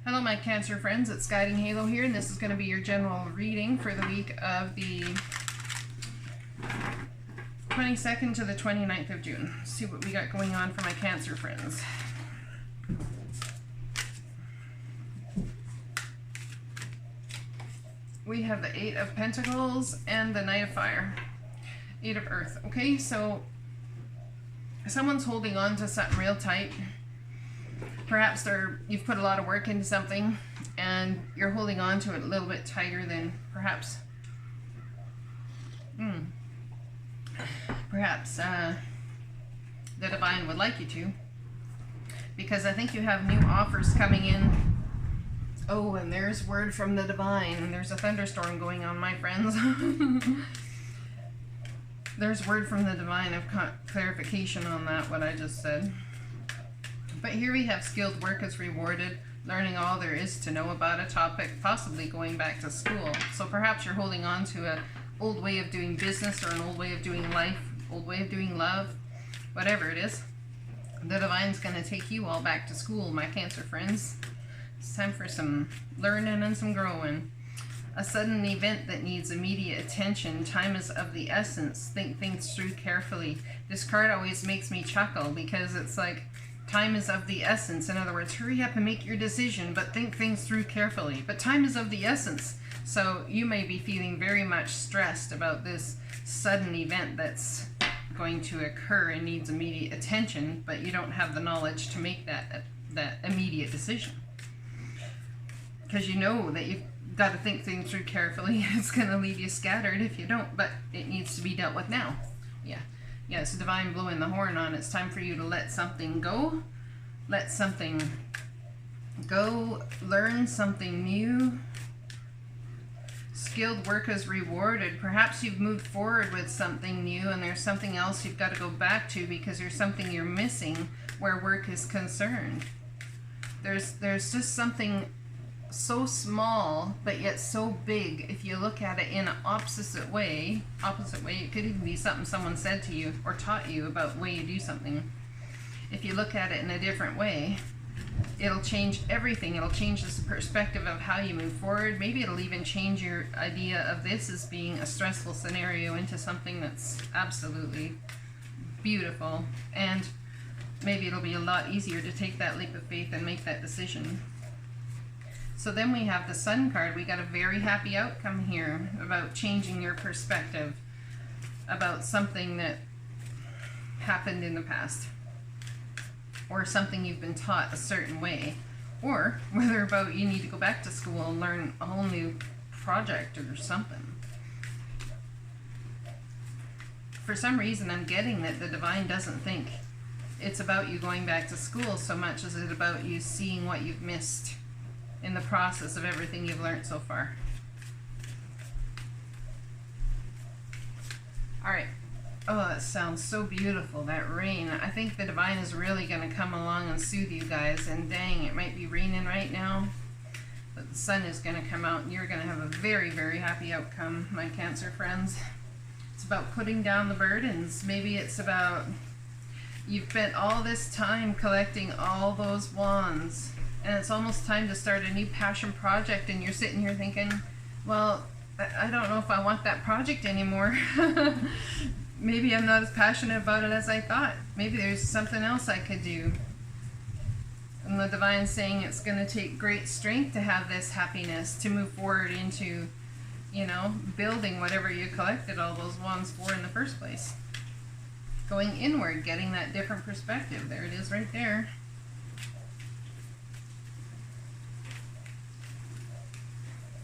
Hello my Cancer friends, it's Guidinghalo here, and this is going to be your general reading for the week of the 22nd to the 29th of June. Let's see what we got going on for my Cancer friends. We have the 8 of Pentacles and the Knight of Fire. 8 of Earth. Okay, so someone's holding on to something real tight. Perhaps you've put a lot of work into something and you're holding on to it a little bit tighter than perhaps the divine would like you to, because I think you have new offers coming in. Oh, and there's word from the divine, and there's a thunderstorm going on, my friends. There's word from the divine of clarification on that, what I just said. But here we have skilled work is rewarded, learning all there is to know about a topic, possibly going back to school. So perhaps you're holding on to an old way of doing business, or an old way of doing life, old way of doing love, whatever it is. The divine's going to take you all back to school, my Cancer friends. It's time for some learning and some growing. A sudden event that needs immediate attention. Time is of the essence. Think things through carefully. This card always makes me chuckle because it's like, time is of the essence. In other words, hurry up and make your decision, but think things through carefully. But time is of the essence. So you may be feeling very much stressed about this sudden event that's going to occur and needs immediate attention, but you don't have the knowledge to make that immediate decision. Because you know that you've got to think things through carefully. It's going to leave you scattered if you don't, but it needs to be dealt with now. Yeah, it's the divine blowing the horn on. It's time for you to let something go. Let something go. Learn something new. Skilled work is rewarded. Perhaps you've moved forward with something new and there's something else you've got to go back to because there's something you're missing where work is concerned. There's just something so small but yet so big. If you look at it in an opposite way, it could even be something someone said to you or taught you about the way you do something. If you look at it in a different way, it'll change everything. It'll change the perspective of how you move forward. Maybe it'll even change your idea of this as being a stressful scenario into something that's absolutely beautiful, and maybe it'll be a lot easier to take that leap of faith and make that decision. So then we have the Sun card. We got a very happy outcome here about changing your perspective about something that happened in the past, or something you've been taught a certain way, or whether about you need to go back to school and learn a whole new project or something. For some reason I'm getting that the divine doesn't think it's about you going back to school so much as it's about you seeing what you've missed in the process of everything you've learned so far. Alright. Oh, that sounds so beautiful, that rain. I think the divine is really going to come along and soothe you guys. And dang, it might be raining right now, but the sun is going to come out and you're going to have a very, very happy outcome, my Cancer friends. It's about putting down the burdens. Maybe it's about you've spent all this time collecting all those wands, and it's almost time to start a new passion project, and you're sitting here thinking, well, I don't know if I want that project anymore. Maybe I'm not as passionate about it as I thought. Maybe there's something else I could do. And the divine's saying it's going to take great strength to have this happiness, to move forward into, building whatever you collected all those wands for in the first place. Going inward, getting that different perspective. There it is right there.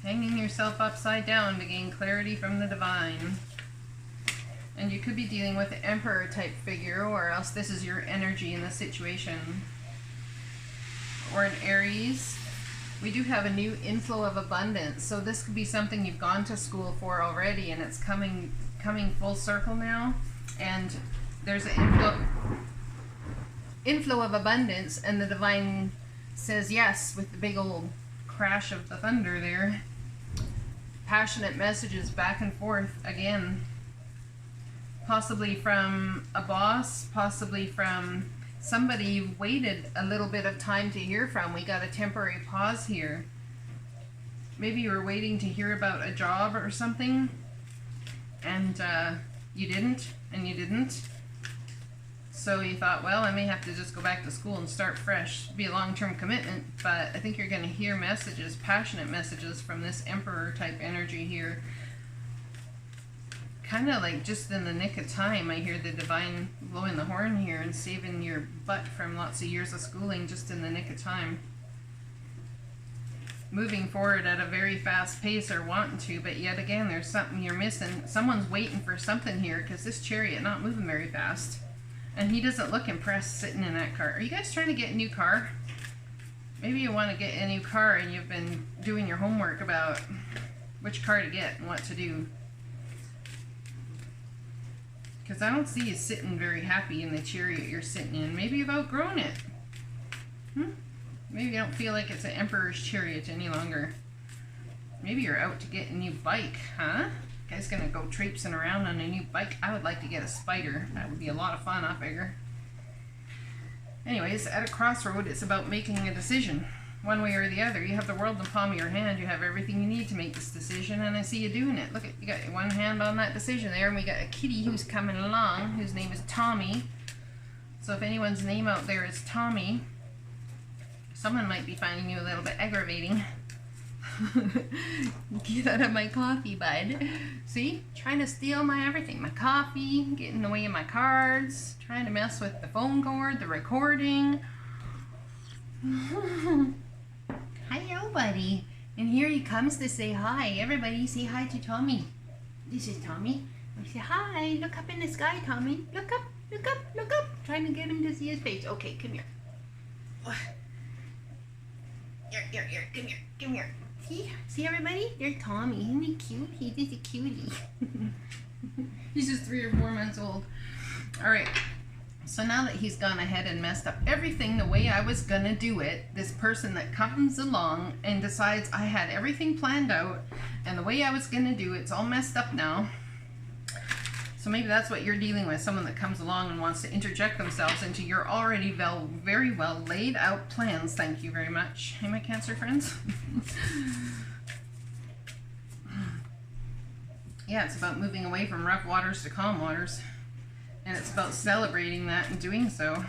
Hanging yourself upside down to gain clarity from the divine. And you could be dealing with an Emperor type figure, or else this is your energy in the situation. Or an Aries. We do have a new inflow of abundance. So this could be something you've gone to school for already, and it's coming full circle now. And there's an inflow of abundance, and the divine says yes with the big old crash of the thunder there. Passionate messages back and forth again. Possibly from a boss, possibly from somebody you've waited a little bit of time to hear from. We got a temporary pause here. Maybe you were waiting to hear about a job or something, and you didn't, and you didn't. So you thought, well, I may have to just go back to school and start fresh. Be a long-term commitment, but I think you're going to hear messages, passionate messages from this Emperor type energy here. Kind of like just in the nick of time. I hear the divine blowing the horn here and saving your butt from lots of years of schooling just in the nick of time. Moving forward at a very fast pace or wanting to, but yet again there's something you're missing. Someone's waiting for something here because this chariot not moving very fast. And he doesn't look impressed sitting in that car. Are you guys trying to get a new car? Maybe you want to get a new car and you've been doing your homework about which car to get and what to do. Because I don't see you sitting very happy in the chariot you're sitting in. Maybe you've outgrown it. Maybe you don't feel like it's an Emperor's chariot any longer. Maybe you're out to get a new bike, huh? Guy's gonna go traipsing around on a new bike. I would like to get a Spider. That would be a lot of fun, I figure. Anyways, at a crossroad, it's about making a decision. One way or the other. You have the world in the palm of your hand. You have everything you need to make this decision, and I see you doing it. Look, you got one hand on that decision there, and we got a kitty who's coming along, whose name is Tommy. So if anyone's name out there is Tommy, someone might be finding you a little bit aggravating. Get out of my coffee, bud. See? Trying to steal my everything. My coffee, getting in the way of my cards, trying to mess with the phone cord, the recording. Hello, buddy. And here he comes to say hi. Everybody say hi to Tommy. This is Tommy. I say hi. Look up in the sky, Tommy. Look up, look up, look up. Trying to get him to see his face. Okay, come here. Here, come here. See everybody? There's Tommy. Isn't he cute? He's just a cutie. He's just 3 or 4 months old. Alright, so now that he's gone ahead and messed up everything the way I was gonna do it, this person that comes along and decides I had everything planned out and the way I was gonna do it's all messed up now. So maybe that's what you're dealing with, someone that comes along and wants to interject themselves into your already very well laid out plans. Thank you very much. Hey, my Cancer friends. Yeah, it's about moving away from rough waters to calm waters. And it's about celebrating that and doing so.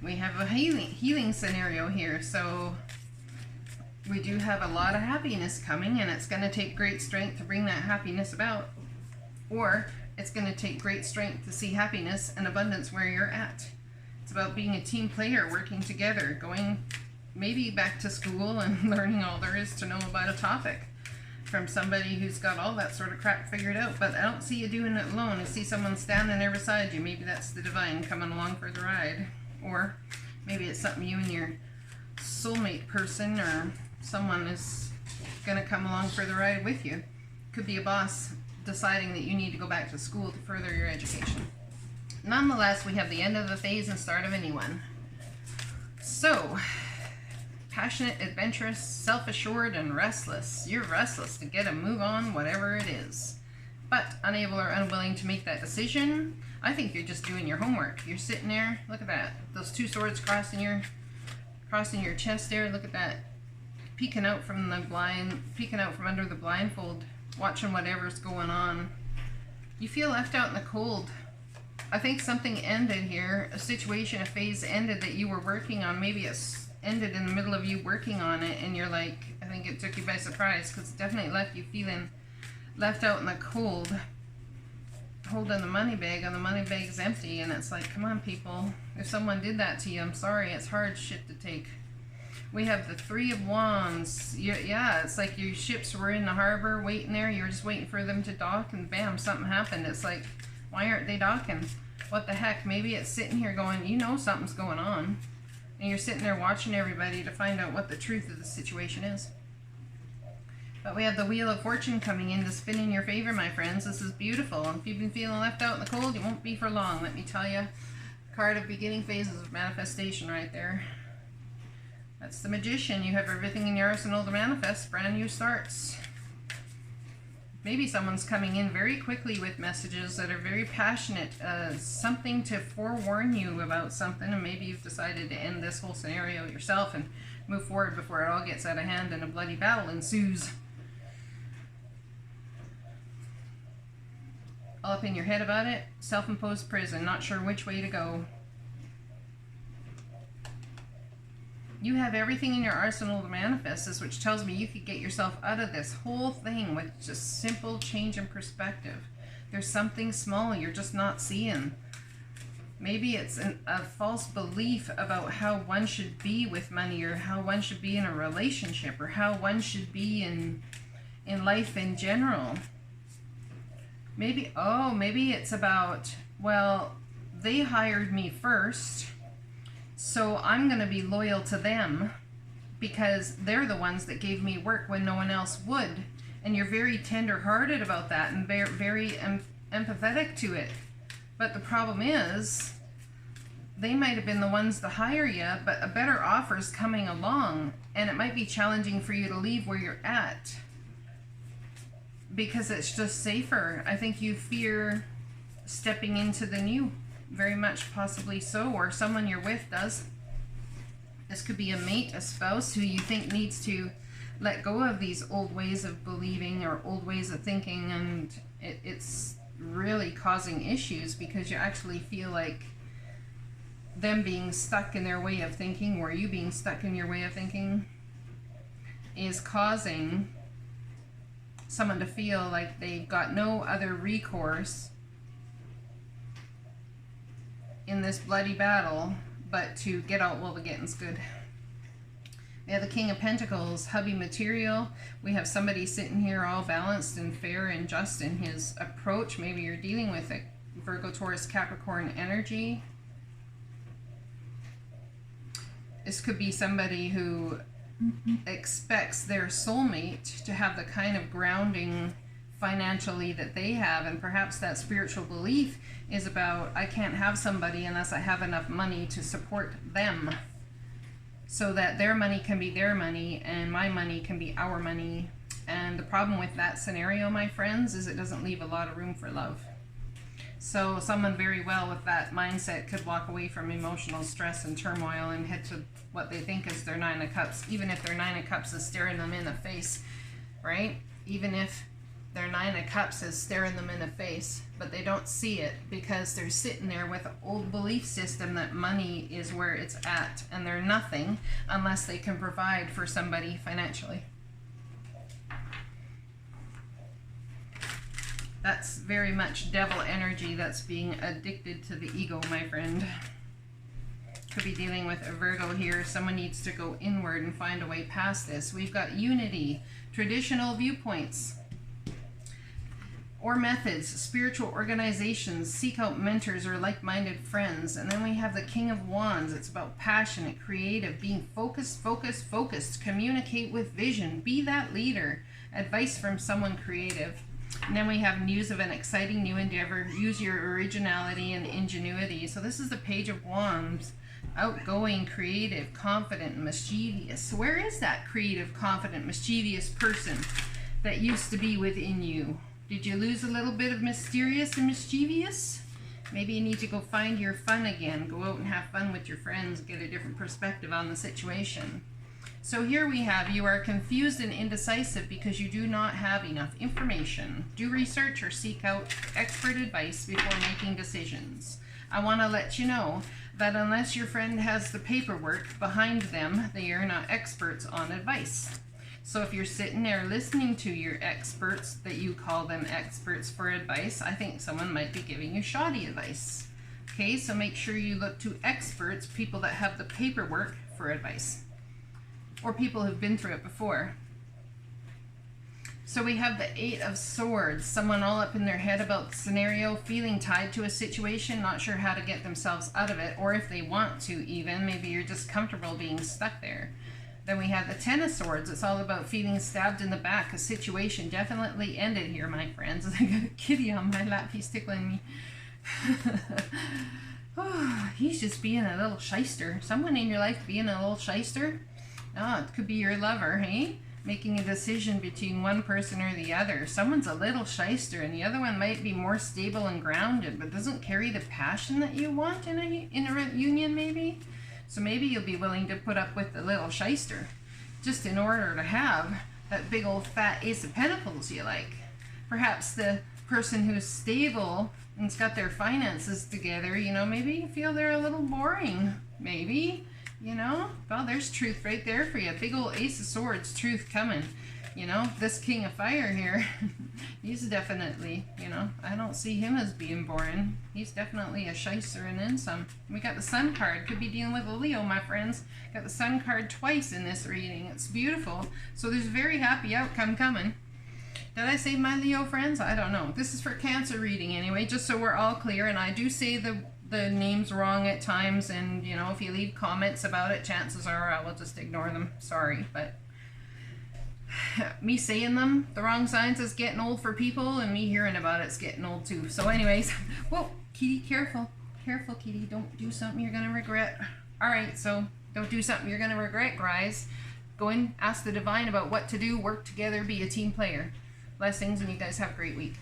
We have a healing scenario here, so we do have a lot of happiness coming, and it's going to take great strength to bring that happiness about. Or it's going to take great strength to see happiness and abundance where you're at. It's about being a team player, working together, going maybe back to school and learning all there is to know about a topic from somebody who's got all that sort of crap figured out. But I don't see you doing it alone. I see someone standing there beside you. Maybe that's the divine coming along for the ride. Or maybe it's something you and your soulmate person or someone is going to come along for the ride with you. Could be a boss deciding that you need to go back to school to further your education. Nonetheless, we have the end of the phase and start of a new one. So, passionate, adventurous, self-assured, and restless. You're restless to get a move on, whatever it is. But unable or unwilling to make that decision. I think you're just doing your homework. You're sitting there, look at that. Those 2 swords crossing your chest there, look at that. Peeking out from the blind, peeking out from under the blindfold, watching whatever's going on. You feel left out in the cold. I think something ended here, a situation, a phase ended that you were working on. Maybe it ended in the middle of you working on it, and you're like, I think it took you by surprise, because it definitely left you feeling left out in the cold, holding the money bag, and the money bag's empty, and it's like, come on people, if someone did that to you, I'm sorry, it's hard shit to take. We have the 3 of Wands. Yeah, it's like your ships were in the harbor waiting there. You were just waiting for them to dock, and bam, something happened. It's like, why aren't they docking? What the heck? Maybe it's sitting here going, you know something's going on. And you're sitting there watching everybody to find out what the truth of the situation is. But we have the Wheel of Fortune coming in to spin in your favor, my friends. This is beautiful. And if you've been feeling left out in the cold, you won't be for long. Let me tell you. Card of beginning phases of manifestation right there. That's the Magician. You have everything in your arsenal to manifest. Brand new starts. Maybe someone's coming in very quickly with messages that are very passionate, something to forewarn you about something, and maybe you've decided to end this whole scenario yourself and move forward before it all gets out of hand and a bloody battle ensues. All up in your head about it, self-imposed prison, not sure which way to go. You have everything in your arsenal to manifest this, which tells me you could get yourself out of this whole thing with just simple change in perspective. There's something small you're just not seeing. Maybe it's a false belief about how one should be with money, or how one should be in a relationship, or how one should be in life in general. Maybe it's about, well, they hired me first, so I'm going to be loyal to them because they're the ones that gave me work when no one else would. And you're very tender-hearted about that and very empathetic to it. But the problem is, they might have been the ones to hire you, but a better offer's coming along, and it might be challenging for you to leave where you're at because it's just safer. I think you fear stepping into the new. Very much possibly so, or someone you're with does. This could be a mate, a spouse who you think needs to let go of these old ways of believing or old ways of thinking, and it's really causing issues because you actually feel like them being stuck in their way of thinking, or you being stuck in your way of thinking, is causing someone to feel like they've got no other recourse in this bloody battle but to get out while the getting's good. We have the King of Pentacles, hubby material. We have somebody sitting here all balanced and fair and just in his approach. Maybe you're dealing with a Virgo, Taurus, Capricorn energy. This could be somebody who expects their soulmate to have the kind of grounding financially that they have, and perhaps that spiritual belief is about, I can't have somebody unless I have enough money to support them, so that their money can be their money and my money can be our money. And the problem with that scenario, my friends, is it doesn't leave a lot of room for love. So someone very well with that mindset could walk away from emotional stress and turmoil and head to what they think is their Nine of Cups, even if their Nine of Cups is staring them in the face, right? Even if their Nine of Cups is staring them in the face, but they don't see it because they're sitting there with an old belief system that money is where it's at, and they're nothing unless they can provide for somebody financially. That's very much devil energy that's being addicted to the ego, my friend. Could be dealing with a Virgo here. Someone needs to go inward and find a way past this. We've got unity, traditional viewpoints or methods, spiritual organizations, seek out mentors or like-minded friends. And then we have the King of Wands. It's about passionate, creative, being focused, communicate with vision, be that leader, advice from someone creative. And then we have news of an exciting new endeavor, use your originality and ingenuity. So this is the Page of Wands, outgoing, creative, confident, and mischievous. Where is that creative, confident, mischievous person that used to be within you? Did you lose a little bit of mysterious and mischievous? Maybe you need to go find your fun again. Go out and have fun with your friends. Get a different perspective on the situation. So here we have, you are confused and indecisive because you do not have enough information. Do research or seek out expert advice before making decisions. I want to let you know that unless your friend has the paperwork behind them, they are not experts on advice. So if you're sitting there listening to your experts, that you call them experts for advice, I think someone might be giving you shoddy advice. Okay, so make sure you look to experts, people that have the paperwork for advice, or people who've been through it before. So we have the Eight of Swords, someone all up in their head about the scenario, feeling tied to a situation, not sure how to get themselves out of it, or if they want to even, maybe you're just comfortable being stuck there. Then we have the Ten of Swords. It's all about feeling stabbed in the back. A situation definitely ended here, my friends. I got a kitty on my lap. He's tickling me. Oh, he's just being a little shyster. Someone in your life being a little shyster. Oh, it could be your lover, hey? making a decision between one person or the other. Someone's a little shyster and the other one might be more stable and grounded, but doesn't carry the passion that you want in a union maybe. So maybe you'll be willing to put up with the little shyster just in order to have that big old fat Ace of Pentacles you like. Perhaps the person who's stable and's got their finances together, you know, maybe you feel they're a little boring, maybe, you know. Well, there's truth right there for you. Big old Ace of Swords, truth coming. You know, this King of Fire here, he's definitely, you know, I don't see him as being boring. He's definitely a shyster and then some. We got the Sun card. Could be dealing with a Leo, my friends. Got the Sun card twice in this reading. It's beautiful. So there's a very happy outcome coming. Did I say my Leo friends? I don't know. This is for Cancer reading anyway, just so we're all clear. And I do say the names wrong at times, and you know, if you leave comments about it, chances are I will just ignore them. Sorry, but me saying them, the wrong signs, is getting old for people, and me hearing about it's getting old too. So anyways, whoa, Kitty, careful. Careful, Kitty. Don't do something you're going to regret. All right, so don't do something you're going to regret, guys. Go and ask the divine about what to do, work together, be a team player. Blessings, and you guys have a great week.